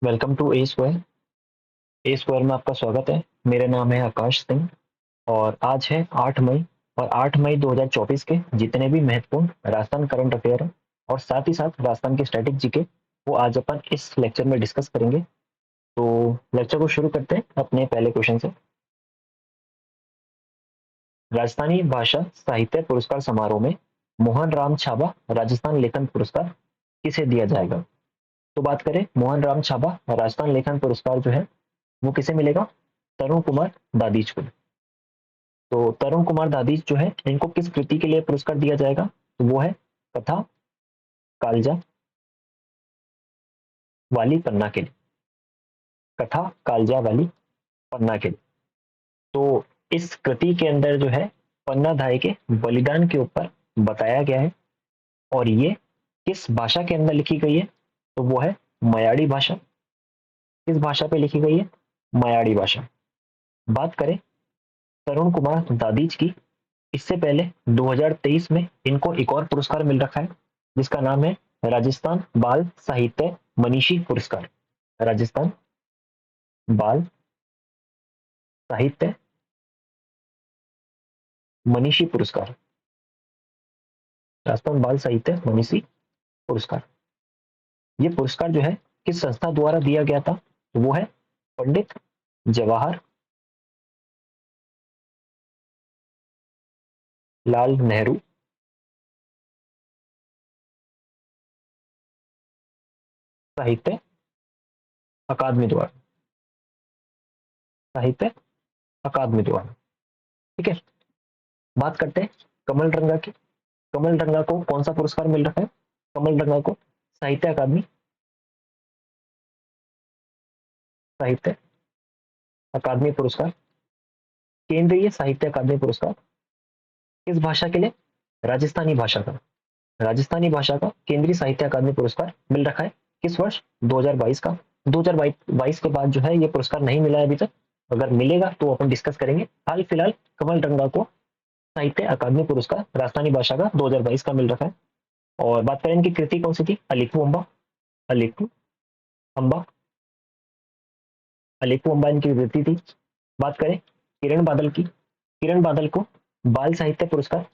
Welcome to A square. A square में आपका स्वागत है। मेरा नाम है आकाश सिंह और आज है 8 मई। और 8 मई 2024 के जितने भी महत्वपूर्ण राजस्थान करंट अफेयर हैं और साथ ही साथ राजस्थान की स्टैटिक जीके वो आज अपन इस लेक्चर में डिस्कस करेंगे। तो लेक्चर को शुरू करते हैं अपने पहले क्वेश्चन से। राजस्थानी भाषा साहित्य पुरस्कार समारोह में मोहन राम छाबा राजस्थान लेखन पुरस्कार किसे दिया जाएगा? तो बात करें मोहन राम छाबा राजस्थान लेखन पुरस्कार जो है वो किसे मिलेगा? तरुण कुमार दादीज को। तो तरुण कुमार दादीज जो है इनको किस कृति के लिए पुरस्कार दिया जाएगा? तो वो है कथा कालजा वाली पन्ना के लिए। कथा कालजा वाली पन्ना के लिए। तो इस कृति के अंदर जो है पन्ना धाय के बलिदान के ऊपर बताया गया है और ये किस भाषा के अंदर लिखी गई है? तो वो है मयाड़ी भाषा। किस भाषा पे लिखी गई है? मयाड़ी भाषा। बात करें तरुण कुमार दादीज की, इससे पहले 2023 में इनको एक और पुरस्कार मिल रखा है जिसका नाम है राजस्थान बाल साहित्य मनीषी पुरस्कार। राजस्थान बाल साहित्य मनीषी पुरस्कार। राजस्थान बाल साहित्य मनीषी पुरस्कार। ये पुरस्कार जो है किस संस्था द्वारा दिया गया था? वो है पंडित जवाहर लाल नेहरू साहित्य अकादमी द्वारा। साहित्य अकादमी द्वारा। ठीक है। बात करते हैं कमल रंगा की। कमल रंगा को कौन सा पुरस्कार मिल रहा है? कमल रंगा को साहित्य अकादमी साहित्य अकादमी पुरस्कार, केंद्रीय साहित्य अकादमी पुरस्कार किस भाषा के लिए? राजस्थानी भाषा का। राजस्थानी भाषा का केंद्रीय साहित्य अकादमी पुरस्कार मिल रखा है किस वर्ष? 2022 का। 2022 के बाद जो है ये पुरस्कार नहीं मिला है अभी तक। अगर मिलेगा तो अपन डिस्कस करेंगे। हाल फिलहाल कमल रंगा को साहित्य अकादमी पुरस्कार राजस्थानी भाषा का 2022 का मिल रखा है। और बात करें इनकी कृति कौन सी थी? अलीकू अम्बा। अलीकू अम्बा। अलीकू अम्बा इनकी कृति थी। बात करें किरण बादल की। किरण बादल को बाल साहित्य पुरस्कार,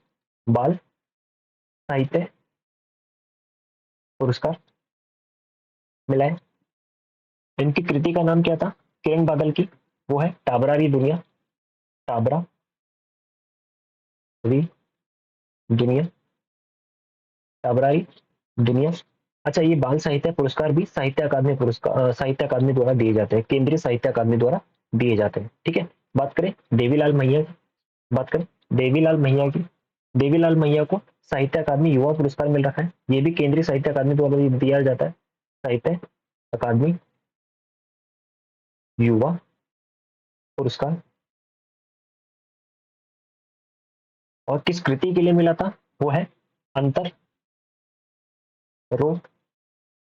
बाल साहित्य पुरस्कार मिला है। इनकी कृति का नाम क्या था किरण बादल की? वो है टाबरारी दुनिया। टाबरा री दुनिया। टाबरारी दुनिया। अच्छा, ये बाल साहित्य पुरस्कार भी साहित्य अकादमी पुरस्कार साहित्य अकादमी द्वारा दिए जाते हैं, केंद्रीय साहित्य अकादमी द्वारा दिए जाते हैं। ठीक है। बात करें देवीलाल मैया की। बात करें देवीलाल मैया की। देवीलाल मैया को साहित्य अकादमी युवा पुरस्कार मिल रखा है। ये भी केंद्रीय साहित्य अकादमी द्वारा दिया जाता है। साहित्य अकादमी युवा पुरस्कार। और किस कृति के लिए मिला था? वो है अंतर रो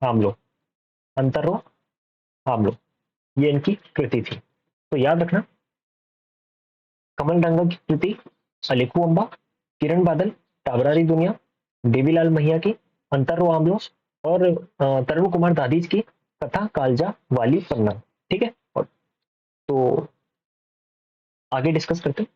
आमलो। अंतर रो आमलो, ये इनकी कृति थी। तो याद रखना कमल रंगा की कृति अलीकू अम्बा, किरण बादल टाबरारी दुनिया, देवीलाल मैया की अंतर रो आमलो और तरुण कुमार दादीज की कथा कालजा वाली पन्ना। ठीक है। और तो आगे डिस्कस करते हैं।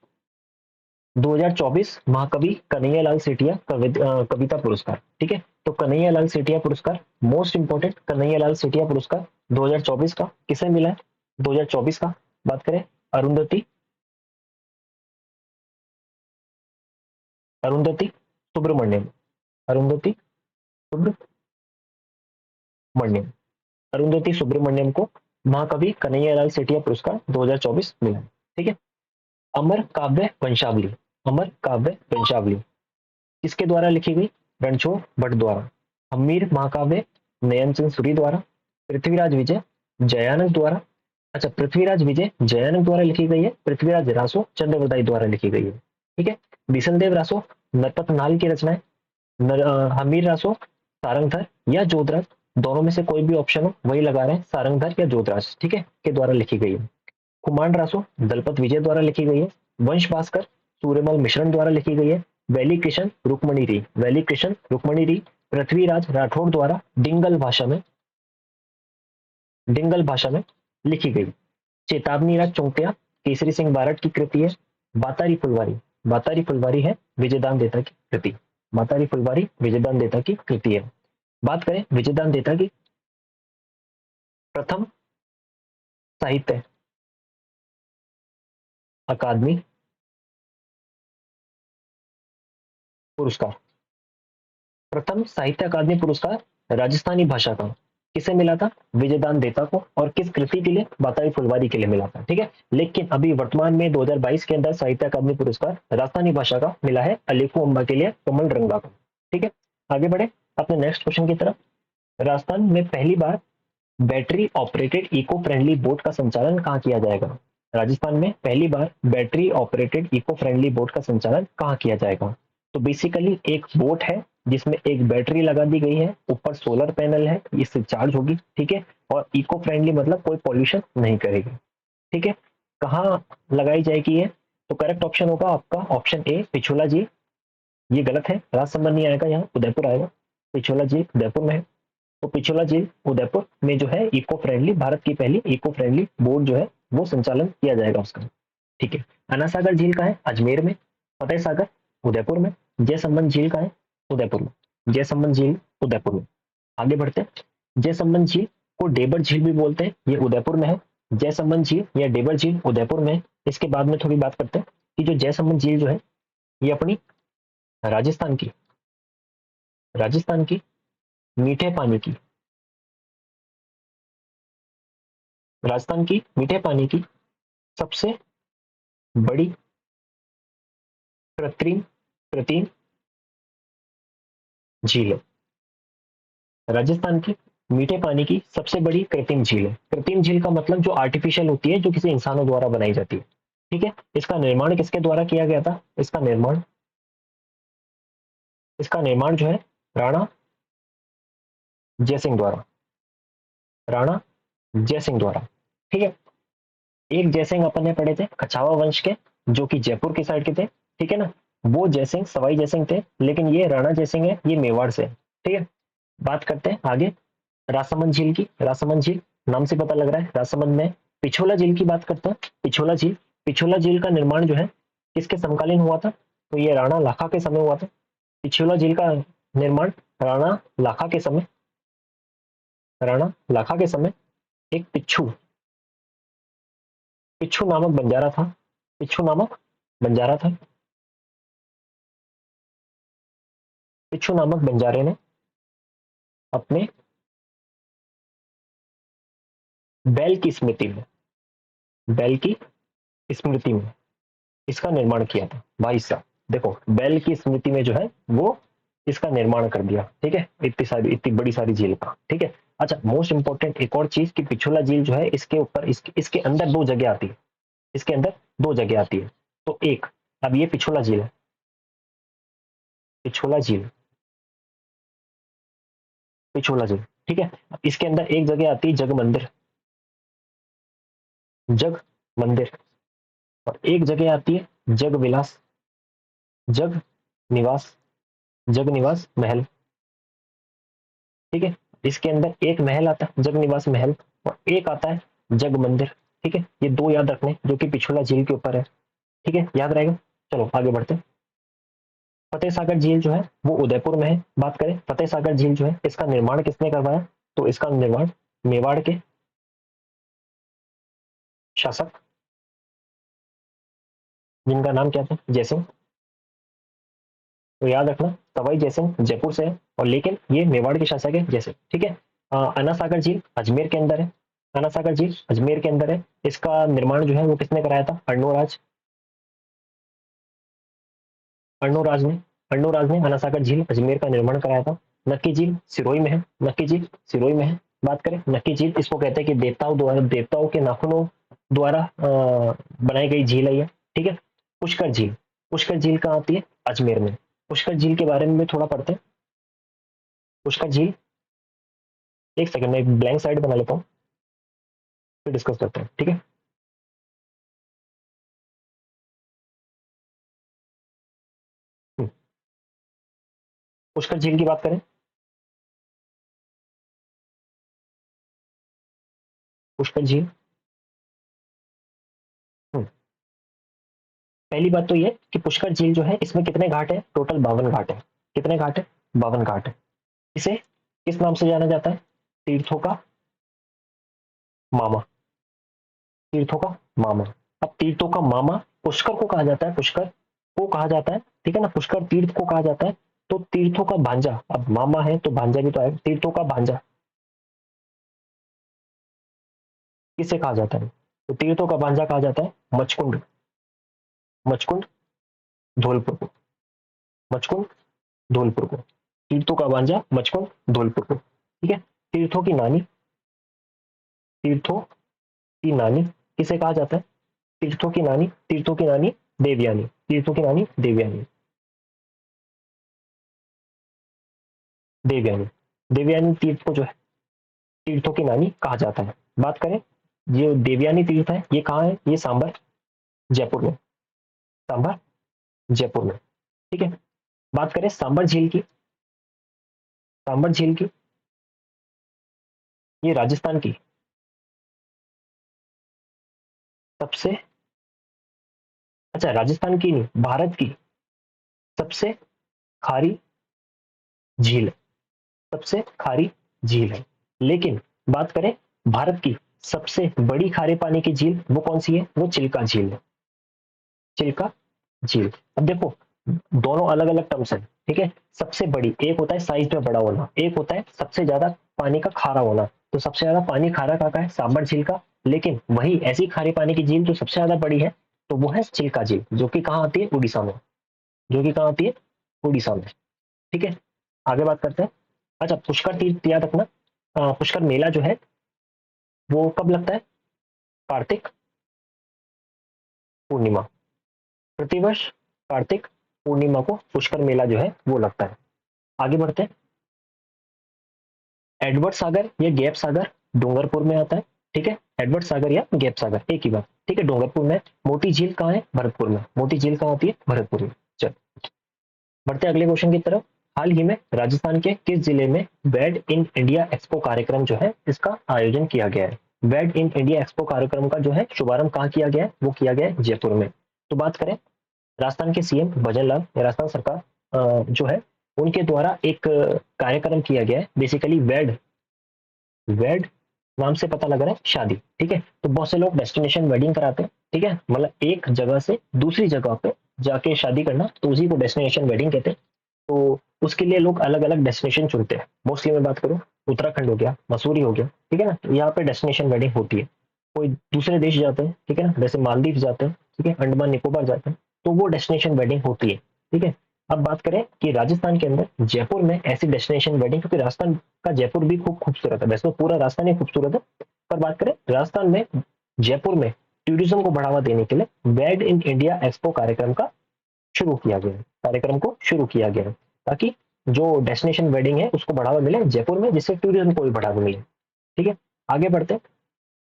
2024 महाकवि कन्हैयालाल सेठिया कविता पुरस्कार। ठीक है। तो कन्हैयालाल सेठिया पुरस्कार मोस्ट इंपोर्टेंट, कन्हैयालाल सेठिया पुरस्कार 2024 का किसे मिला है? 2024 का बात करें अरुंधति अरुंधति सुब्रमण्यम। अरुंधति सुब्रमण्यम। अरुंधति सुब्रमण्यम को महाकवि कन्हैयालाल सेठिया पुरस्कार 2024 मिला है। ठीक है। अमर काव्य वंशावली। अमर काव्य वंशावली किसके द्वारा लिखी गई? रणछोड़ भट्ट द्वारा। हम्मीर महाकाव्य नयन चंद सूरी द्वारा। पृथ्वीराज विजय जयानक द्वारा। अच्छा, पृथ्वीराज विजय जयानक द्वारा लिखी गई है। पृथ्वीराज रासो चंद्रवरदाई द्वारा लिखी गई है। ठीक है। बिशन देव रासो नरपत नाल की रचना है। हमीर रासो सारंगधर या जोधराज, दोनों में से कोई भी ऑप्शन हो वही लगा रहे हैं, सारंगधर या जोधराज। ठीक है, के द्वारा लिखी गई है। कुमांड रासो दलपत विजय द्वारा लिखी गई है। वंश भास्कर सूर्यमल मिश्रण द्वारा लिखी गई है। वैली कृष्ण रुक्मणी री, वैली कृष्ण रुक्मणी री पृथ्वीराज राठौड़ द्वारा डिंगल भाषा में डिंगल भाषा में लिखी गई। चेतावनी राज चौंटिया केसरी सिंह बारट की कृति है। बातारी फुलवारी, बातारी फुलवारी है विजयदान देता की कृति। बातारी फुलवारी विजयदान देता की कृति है। बात करें विजयदान देता की प्रथम साहित्य अकादमी पुरस्कार, प्रथम साहित्य अकादमी पुरस्कार राजस्थानी भाषा का किसे मिला था? विजयदान देता को। और किस कृति के लिए? बाताई फुलवारी के लिए मिला था। ठीक है, लेकिन अभी वर्तमान में 2022 के अंदर साहित्य अकादमी पुरस्कार राजस्थानी भाषा का मिला है अलीफू अम्बा के लिए, कमल रंगा को। ठीक है, आगे बढ़े अपने नेक्स्ट क्वेश्चन की तरफ। राजस्थान में पहली बार battery operated eco friendly boat का संचालन कहाँ किया जाएगा? राजस्थान में पहली बार battery operated eco friendly boat का संचालन कहाँ किया जाएगा? तो बेसिकली एक बोट है जिसमें एक बैटरी लगा दी गई है, ऊपर सोलर पैनल है, इससे चार्ज होगी। ठीक है, और इको फ्रेंडली मतलब कोई पॉल्यूशन नहीं करेगी। ठीक है, कहाँ लगाई जाएगी ये? तो करेक्ट ऑप्शन होगा आपका ऑप्शन ए पिछोला झील। ये गलत है, राजसमंद नहीं आएगा, यहाँ उदयपुर आएगा। पिछोला झील उदयपुर में है। तो पिछोला झील उदयपुर में जो है इको फ्रेंडली, भारत की पहली इको फ्रेंडली बोट जो है वो संचालन किया जाएगा उसका। ठीक है, अना सागर झील का है अजमेर में। फतेह सागर उदयपुर में। जयसंबंध झील का है उदयपुर में। जयसंबंध झील उदयपुर में। आगे बढ़ते हैं। जयसंबंध झील को डेबर झील भी बोलते हैं, ये उदयपुर में है। जयसंबंध झील या डेबर झील उदयपुर में है। इसके बाद में थोड़ी बात करते हैं कि जो जयसंबंध झील जो है ये अपनी राजस्थान की, राजस्थान की मीठे पानी की, राजस्थान की मीठे पानी की सबसे बड़ी कृत्रिम कृत्रिम झील है। राजस्थान की मीठे पानी की सबसे बड़ी कृत्रिम झील है। कृत्रिम झील का मतलब जो आर्टिफिशियल होती है, जो किसी इंसानों द्वारा बनाई जाती है। ठीक है, इसका निर्माण किसके द्वारा किया गया था? इसका निर्माण जो है राणा जयसिंह द्वारा, राणा जयसिंह द्वारा। ठीक है, एक जयसिंह अपन ने पढ़े थे कछावा वंश के, जो कि जयपुर की साइड के थे। ठीक है ना, वो जयसिंह सवाई जयसिंह थे, लेकिन ये राणा जयसिंह है, ये मेवाड़ से। ठीक है, बात करते हैं आगे राजसमंद झील की। राजसमंद झील नाम से पता लग रहा है राजसमंद में। पिछोला झील की बात करते हैं। पिछोला झील, पिछोला झील का निर्माण जो है किसके समकालीन हुआ था? तो ये राणा लाखा के समय हुआ था। पिछोला झील का निर्माण राणा लाखा के समय, राणा लाखा के समय एक पिच्छू, पिच्छू नामक बंजारा था, पिच्छू नामक बंजारा था। पिच्छू नामक बंजारे ने अपने बैल की स्मृति में, बैल की स्मृति में इसका निर्माण किया था। भाई साहब देखो, बैल की स्मृति में जो है वो इसका निर्माण कर दिया। ठीक है, इतनी सारी, इतनी बड़ी सारी झील का। ठीक है, अच्छा मोस्ट इंपॉर्टेंट एक और चीज कि पिछोला झील जो है इसके ऊपर, इसके अंदर दो जगह आती है। इसके अंदर दो जगह आती है। तो एक, अब ये पिछोला झील है, पिछोला झील, पिछोला झील। ठीक है, इसके अंदर एक जगह आती है जग मंदिर, जग मंदिर। और एक जगह आती है जग विलास, जग निवास, जग निवास महल। ठीक है, इसके अंदर एक महल आता है जग निवास महल, और एक आता है जग मंदिर। ठीक है, ये दो याद रखने जो कि पिछोला झील के ऊपर है। ठीक है, याद रहेगा। चलो आगे बढ़ते हैं। फतेह सागर झील जो है वो उदयपुर में है। बात करें फतेह सागर झील जो है इसका निर्माण किसने करवाया? तो इसका निर्माण मेवाड़ के शासक, जिनका नाम क्या था? जयसिंह। तो याद रखना सवाई जयसिंह जयपुर से है, और लेकिन ये मेवाड़ के शासक है जयसिंह। ठीक है, अना सागर झील अजमेर के अंदर है। अना सागर झील अजमेर के अंदर है। इसका निर्माण जो है वो किसने कराया था? अर्णोराज, अर्णोराज ने, अर्णोराज ने अना सागर झील अजमेर का निर्माण कराया था। नक्की झील सिरोही में है, नक्की झील सिरोही में है। बात करें नक्की झील, इसको कहते हैं कि देवताओं द्वारा, देवताओं के नाखूनों द्वारा बनाई गई झील है ये। ठीक है, पुष्कर झील, पुष्कर झील कहाँ आती है? अजमेर में। पुष्कर झील के बारे में भी थोड़ा पढ़ते हैं। पुष्कर झील, एक सेकंड में एक ब्लैंक साइड बना लेता हूँ, फिर डिस्कस करते हैं। ठीक है, हम्म, पुष्कर झील की बात करें। पुष्कर झील। पहली बात तो ये कि पुष्कर झील जो है इसमें कितने घाट है, टोटल 52 घाट है। कितने घाट है, 52 घाट है। इसे किस नाम से जाना जाता है, तीर्थों का मामा। तीर्थों का मामा। अब तीर्थों का मामा पुष्कर को कहा जाता है, पुष्कर को कहा जाता है, ठीक है ना, पुष्कर तीर्थ को कहा जाता है। तो तीर्थों का भांजा, अब मामा है तो भांजा भी तो आएगा, तीर्थों का भांजा किसे कहा जाता है, तो तीर्थों का भांजा कहा जाता है मचकुंड। मचकुंड धौलपुर को। मचकुंड धौलपुर को। तीर्थों का भांजा मचकुंड धौलपुर को, ठीक है। तीर्थों की नानी, तीर्थों की नानी किसे कहा जाता है, तीर्थों की नानी, तीर्थों की नानी देवयानी, तीर्थों की नानी देवयानी। देवयानी, देवयानी तीर्थ को जो है तीर्थों की नानी कहा जाता है। बात करें, ये देवयानी तीर्थ है, ये कहाँ है, ये सांबर जयपुर में। सांबर जयपुर में, ठीक है। बात करें सांबर झील की, सांबर झील की, ये राजस्थान की सबसे, अच्छा राजस्थान की नहीं, भारत की सबसे खारी झील, सबसे खारी झील है। लेकिन बात करें भारत की सबसे बड़ी खारे पानी की झील, वो कौन सी है, वो चिल्का झील है। चिल्का झील। अब देखो, दोनों अलग अलग टर्म्स है, ठीक है। सबसे बड़ी, एक होता है साइज में बड़ा होना, एक होता है सबसे ज्यादा पानी का खारा होना। तो सबसे ज्यादा पानी खारा का है, सांबर झील का। लेकिन वही ऐसी खारे पानी की झील जो सबसे ज्यादा बड़ी है, तो वो है चिल्का झील, जो कि कहाँ आती है, उड़ीसा में। जो कि कहाँ आती है, उड़ीसा में, ठीक है। आगे बात करते हैं। अच्छा, पुष्कर तीर्थ याद रखना, पुष्कर मेला जो है वो कब लगता है, कार्तिक पूर्णिमा। प्रतिवर्ष कार्तिक पूर्णिमा को पुष्कर मेला जो है वो लगता है। आगे बढ़ते हैं। एडवर्ड सागर या गैप सागर डूंगरपुर में आता है, ठीक है। एडवर्ड सागर या गैप सागर एक ही बात, ठीक है, डूंगरपुर में। मोती झील कहाँ है, भरतपुर में। मोती झील कहाँ होती है, भरतपुर में। चल बढ़ते अगले क्वेश्चन की तरफ। हाल ही में राजस्थान के किस जिले में वेड इन इंडिया एक्सपो कार्यक्रम जो है इसका आयोजन किया गया है। वेड इन इंडिया एक्सपो कार्यक्रम का जो है शुभारंभ कहाँ किया गया है, वो किया गया है जयपुर में। तो बात करें, राजस्थान के सीएम भजन लाल, राजस्थान सरकार जो है उनके द्वारा एक कार्यक्रम किया गया है, बेसिकली वेड, वेड नाम से पता लग रहा है शादी, ठीक है। तो बहुत से लोग डेस्टिनेशन वेडिंग कराते हैं, ठीक है, मतलब एक जगह से दूसरी जगह पे जाके शादी करना, तो उसी को डेस्टिनेशन वेडिंग कहते हैं। तो उसके लिए लोग अलग अलग डेस्टिनेशन चुनते हैं। मोस्टली मैं बात करूँ, उत्तराखंड हो गया, मसूरी हो गया, ठीक है ना, तो यहाँ पे डेस्टिनेशन वेडिंग होती है। कोई दूसरे देश जाते हैं, ठीक है ना, जैसे मालदीव जाते हैं, ठीक है, अंडमान निकोबार जाते हैं, तो वो डेस्टिनेशन वेडिंग होती है, ठीक है। अब बात करें कि राजस्थान के अंदर जयपुर में ऐसी डेस्टिनेशन वेडिंग, क्योंकि राजस्थान का जयपुर भी खूब खूबसूरत है, वैसे तो पूरा राजस्थान ही खूबसूरत है, पर बात करें राजस्थान में, जयपुर में टूरिज्म को बढ़ावा देने के लिए वेड इन इंडिया एक्सपो कार्यक्रम का शुरू किया गया है, कार्यक्रम को शुरू किया गया है, ताकि जो डेस्टिनेशन वेडिंग है उसको बढ़ावा मिले जयपुर में, जिससे टूरिज्म को भी बढ़ावा मिले, ठीक है। आगे बढ़ते हैं।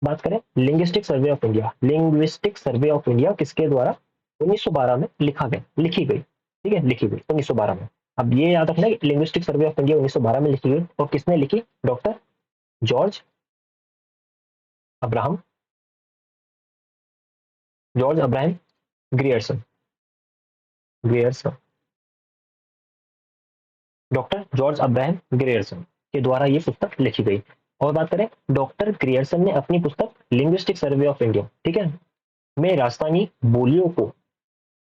बात करें linguistic survey of India, linguistic survey of India किसके द्वारा 1912 में लिखा गया, लिखी गई, ठीक है, लिखी गई 1912 में। अब ये याद रखना कि लिंग्विस्टिक सर्वे ऑफ इंडिया 1912 में लिखी गई, और किसने लिखी, doctor George Abraham, George Abraham Grierson, Grierson, doctor George Abraham Grierson के द्वारा ये पुस्तक लिखी गई। और बात करें, डॉक्टर ग्रियर्सन ने अपनी पुस्तक लिंग्विस्टिक सर्वे ऑफ इंडिया, ठीक है, में राजस्थानी बोलियों को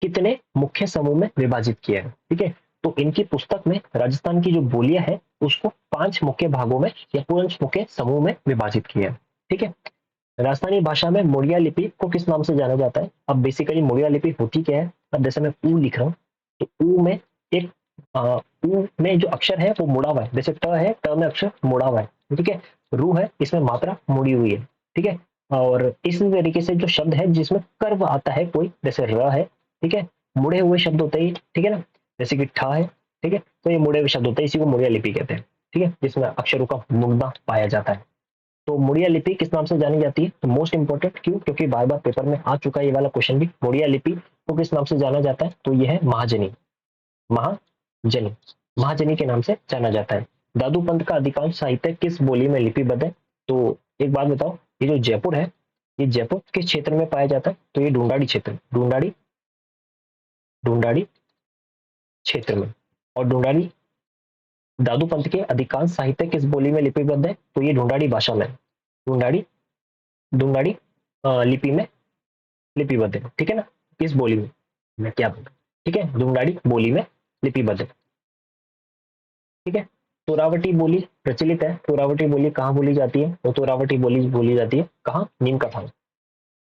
कितने मुख्य समूह में विभाजित किया है, ठीक है। तो इनकी पुस्तक में राजस्थान की जो बोलियां है उसको 5 मुख्य भागों में या 5 मुख्य समूह में विभाजित किया है, ठीक है। राजस्थानी भाषा में मुड़िया लिपि को किस नाम से जाना जाता है। अब बेसिकली मुड़िया लिपि होती क्या है, अब जैसे मैं ऊ लिख रहा हूँ, तो ऊ में एक ऊ में जो अक्षर है वो मुड़ा हुआ है, जैसे ट है, ट में अक्षर मुड़ा हुआ है, ठीक है। रू है, इसमें मात्रा मुड़ी हुई है, ठीक है। और इस तरीके से जो शब्द है जिसमें कर्व आता है कोई, जैसे र है, ठीक है, मुड़े हुए शब्द होते हैं, ठीक है ना, जैसे कि ठा है, ठीक है, तो ये मुड़े हुए शब्द होते हैं, इसी को मुड़िया लिपि कहते हैं, ठीक है, जिसमें अक्षरों का मुड़ना पाया जाता है। तो मुड़िया लिपि किस नाम से जानी जाती है, तो मोस्ट इंपॉर्टेंट क्यों, क्योंकि बार बार पेपर में आ चुका है ये वाला क्वेश्चन भी, मुड़िया लिपि को किस नाम से जाना जाता है, तो यह है महाजनी, महाजनी, महाजनी के नाम से जाना जाता है। दादू पंत का अधिकांश साहित्य किस बोली में लिपिबद्ध है, तो एक बात बताओ, ये जो जयपुर है, ये जयपुर किस क्षेत्र में पाया जाता है? तो ये ढूंढाड़ी क्षेत्र, ढूंढाड़ी ढूंढाड़ी क्षेत्र में। और ढूंढाड़ी दादू पंथ के अधिकांश साहित्य किस बोली में लिपिबद्ध है? तो ये ढूंढाड़ी भाषा में, ढूंढाड़ी ढूंढाड़ी लिपि में लिपिबद्ध है, ठीक है ना। किस बोली में, मैं क्या बोलूं, ठीक है, ढूंढाड़ी बोली में लिपिबद्ध है, ठीक है। तोरावटी बोली प्रचलित है, तोरावटी बोली कहाँ बोली जाती है? तो तोरावटी बोली बोली जाती है कहाँ? नीम का थाना,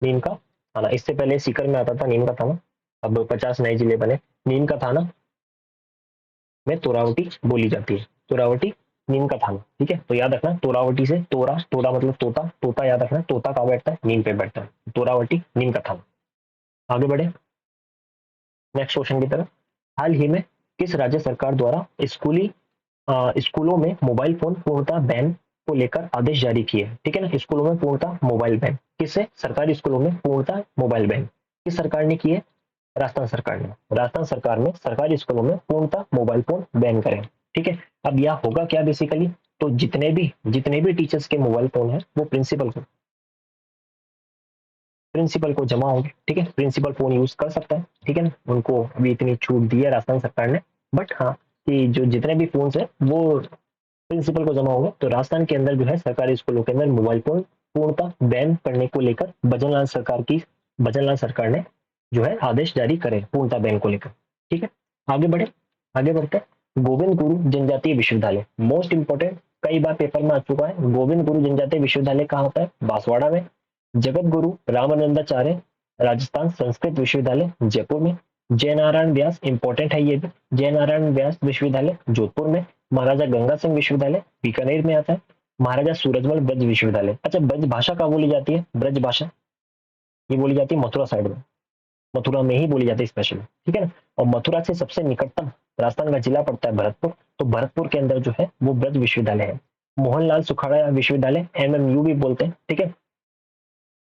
नीम का थाना। इससे पहले सीकर में आता था नीम का थाना, अब 50 नए जिले बने। नीम का थाना में तोरावटी बोली जाती है, तोरावटी नीम का थाना, ठीक है। तो याद रखना, तोरावटी से तोरा, तोरा मतलब तोता, तोता याद रखना, तोता कहाँ बैठता है? नीम पे बैठता है, तोरावटी नीम का थाना। आगे बढ़े नेक्स्ट क्वेश्चन की तरफ। हाल ही में किस राज्य सरकार द्वारा स्कूलों में मोबाइल फोन पूर्णतः बैन को लेकर आदेश जारी किए? ठीक है ना, स्कूलों में पूर्णतः मोबाइल बैन, किससे? सरकारी स्कूलों में पूर्णतः मोबाइल बैन किस सरकार ने किए? राजस्थान सरकार ने, राजस्थान सरकार ने सरकारी स्कूलों में पूर्णतः मोबाइल फोन बैन करें, ठीक है। अब यह होगा क्या बेसिकली? तो जितने भी टीचर्स के मोबाइल फोन है वो प्रिंसिपल को जमा होंगे, ठीक है। प्रिंसिपल फोन यूज कर सकता है, ठीक है ना, उनको अभी इतनी छूट दी है राजस्थान सरकार ने। बट हाँ, कि जो जितने भी फोन है वो प्रिंसिपल को जमा होंगे। तो राजस्थान के अंदर जो है सरकारी स्कूलों के अंदर मोबाइल फोन पूर्णतः बैन करने को लेकर भजनलाल सरकार ने जो है आदेश जारी करे पूर्णतः बैन को लेकर, ठीक है। आगे बढ़े, आगे बढ़ते हैं। गोविंद गुरु जनजातीय विश्वविद्यालय, मोस्ट इंपोर्टेंट, कई बार पेपर में आ चुका है। गोविंद गुरु जनजातीय विश्वविद्यालय कहाँ होता है? बांसवाड़ा में। जगत गुरु रामानंदाचार्य राजस्थान संस्कृत विश्वविद्यालय जयपुर में। जय नारायण व्यास, इंपॉर्टेंट है ये भी, जय नारायण व्यास विश्वविद्यालय जोधपुर में। महाराजा गंगा सिंह विश्वविद्यालय बीकानेर में आता है। महाराजा सूरजमल ब्रज विश्वविद्यालय, अच्छा ब्रज भाषा कहाँ बोली जाती है? ब्रज भाषा ये बोली जाती है मथुरा साइड में, मथुरा में ही बोली जाती है स्पेशली, ठीक है ना। और मथुरा से सबसे निकटतम राजस्थान का जिला पड़ता है भरतपुर, तो भरतपुर के अंदर जो है वो ब्रज विश्वविद्यालय है। मोहनलाल सुखाड़ा विश्वविद्यालय, एमएमयू भी बोलते हैं, ठीक है।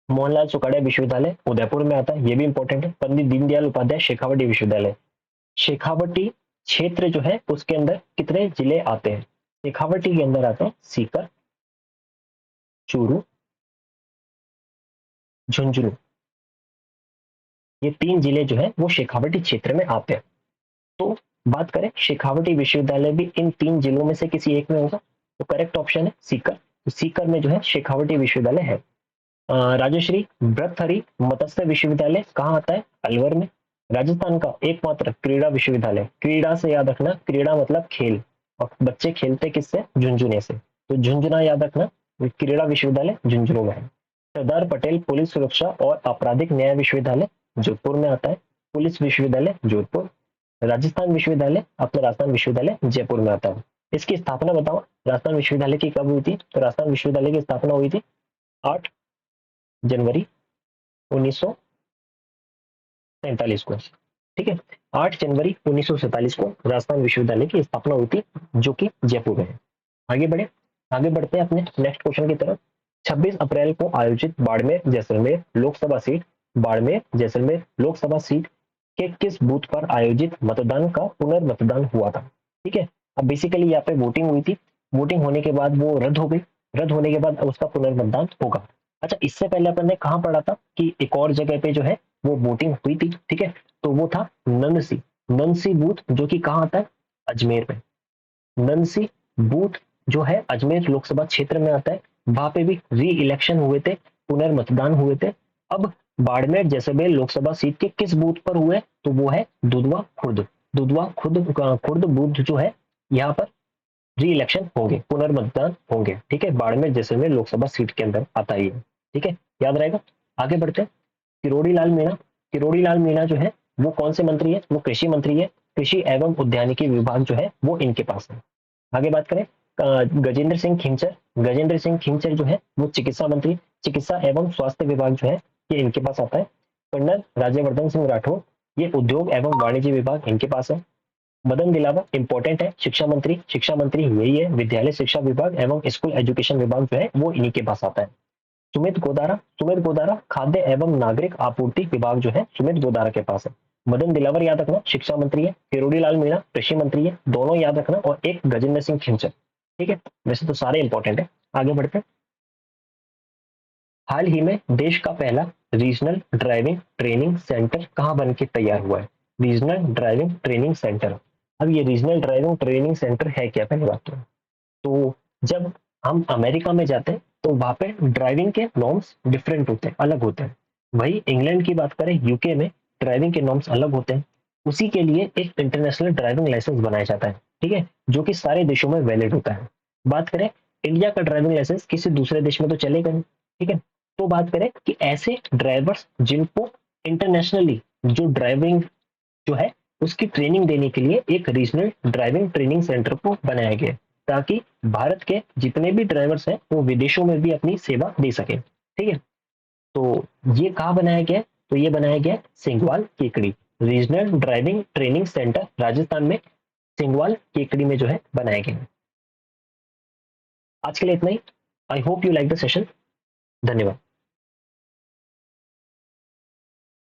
मोहनलाल सुखाड़िया विश्वविद्यालय उदयपुर में आता है, ये भी इंपॉर्टेंट है। पंडित दीनदयाल उपाध्याय शेखावटी विश्वविद्यालय, शेखावटी क्षेत्र जो है उसके अंदर कितने जिले आते हैं? शेखावटी के अंदर आते हैं सीकर, चूरू, झुंझुनू, ये 3 जिले जो है वो शेखावटी क्षेत्र में आते हैं। तो बात करें शेखावटी विश्वविद्यालय भी इन 3 जिलों में से किसी एक में होगा, तो करेक्ट ऑप्शन है सीकर। तो सीकर में जो है शेखावटी विश्वविद्यालय है। राजश्री भर्तृहरि मत्स्य विश्वविद्यालय कहाँ आता है? अलवर में। राजस्थान का एकमात्र क्रीड़ा विश्वविद्यालय, क्रीड़ा से याद रखना, क्रीड़ा मतलब खेल, और बच्चे खेलते किससे? झुंझुने से, तो झुंझुना याद रखना, क्रीड़ा विश्वविद्यालय झुंझुनू में है। सरदार पटेल पुलिस सुरक्षा और आपराधिक न्याय विश्वविद्यालय जोधपुर में आता है। पुलिस विश्वविद्यालय जोधपुर। राजस्थान विश्वविद्यालय अपना राजस्थान विश्वविद्यालय जयपुर में आता है। इसकी स्थापना बताओ, राजस्थान विश्वविद्यालय की कब हुई थी? तो राजस्थान विश्वविद्यालय की स्थापना हुई थी 8 जनवरी 1947 को, ठीक है। 8 जनवरी 1947 को राजस्थान विश्वविद्यालय की स्थापना हुई थी, जो कि जयपुर में है। आगे बढ़े, आगे बढ़ते हैं अपने नेक्स्ट क्वेश्चन की तरफ। 26 अप्रैल को आयोजित बाड़मेर जैसलमेर लोकसभा सीट, बाड़मेर जैसलमेर लोकसभा सीट के किस बूथ पर आयोजित मतदान का पुनर्मतदान हुआ था? ठीक है। अब बेसिकली यहाँ पे वोटिंग हुई थी, वोटिंग होने के बाद वो रद्द हो गई, रद्द होने के बाद उसका पुनर्मतदान होगा। अच्छा, इससे पहले अपन ने कहाँ पढ़ा था कि एक और जगह पे जो है वो वोटिंग हुई थी, ठीक है। तो वो था नंदसी, नंदसी बूथ, जो कि कहाँ आता है? अजमेर में। नंदसी बूथ जो है अजमेर लोकसभा क्षेत्र में आता है, वहां पे भी री इलेक्शन हुए थे, पुनर्मतदान हुए थे। अब बाड़मेर जैसलमेर लोकसभा सीट के किस बूथ पर हुए? तो वो है दुधवा खुर्द, दुधवा खुर्द बूथ जो है यहाँ पर री इलेक्शन होंगे, पुनर्मतदान होंगे, ठीक है। बाड़मेर जैसलमेर लोकसभा सीट के अंदर आता ही है, ठीक है, याद रहेगा। आगे बढ़ते हैं। किरोड़ी लाल मीणा, किरोड़ी लाल मीणा जो है वो कौन से मंत्री है? वो कृषि मंत्री है। कृषि एवं उद्यानिकी विभाग जो है वो इनके पास है। आगे बात करें गजेंद्र सिंह खिंचर, गजेंद्र सिंह खिंचर जो है वो चिकित्सा मंत्री, चिकित्सा एवं स्वास्थ्य विभाग जो है ये इनके पास आता है। कर्नल राज्यवर्धन सिंह राठौर, ये उद्योग एवं वाणिज्य विभाग इनके पास है। मदन दिलावर इंपॉर्टेंट है, शिक्षा मंत्री, शिक्षा मंत्री यही है। विद्यालय शिक्षा विभाग एवं स्कूल एजुकेशन विभाग जो है वो इन्हीं के पास आता है। सुमित गोदारा, सुमित गोदारा खाद्य एवं नागरिक आपूर्ति विभाग जो है सुमित गोदारा के पास है। मदन दिलावर याद रखना शिक्षा मंत्री है, किरोड़ी लाल मीणा कृषि मंत्री है, दोनों याद रखना, और एक गजेंद्र सिंह खिंचर, ठीक है। वैसे तो सारे इंपॉर्टेंट है। आगे बढ़ते हैं। हाल ही में देश का पहला रीजनल ड्राइविंग ट्रेनिंग सेंटर कहाँ बन के तैयार हुआ है? Regional driving training centre. अब ये रीजनल ड्राइविंग ट्रेनिंग सेंटर है क्या, पहले बात तो जब हम अमेरिका में जाते हैं तो वहां पे ड्राइविंग के नॉर्म्स डिफरेंट होते हैं, अलग होते हैं। वही इंग्लैंड की बात करें, यूके में ड्राइविंग के नॉर्म्स अलग होते हैं। उसी के लिए एक इंटरनेशनल ड्राइविंग लाइसेंस बनाया जाता है, ठीक है, जो कि सारे देशों में वैलिड होता है। बात करें इंडिया का ड्राइविंग लाइसेंस किसी दूसरे देश में तो चलेगा नहीं, ठीक है। तो बात करें कि ऐसे ड्राइवर्स जिनको इंटरनेशनली जो ड्राइविंग जो है उसकी ट्रेनिंग देने के लिए एक रीजनल ड्राइविंग ट्रेनिंग सेंटर को बनाया गया है, ताकि भारत के जितने भी ड्राइवर्स हैं वो विदेशों में भी अपनी सेवा दे सके, ठीक है। तो ये कहाँ बनाया गया है? तो ये बनाया गया है Singwal Kekri, regional driving training centre Rajasthan में सिंगवाल केकड़ी में जो है बनाया गया है। आज के लिए इतना ही। I hope you like the session. धन्यवाद।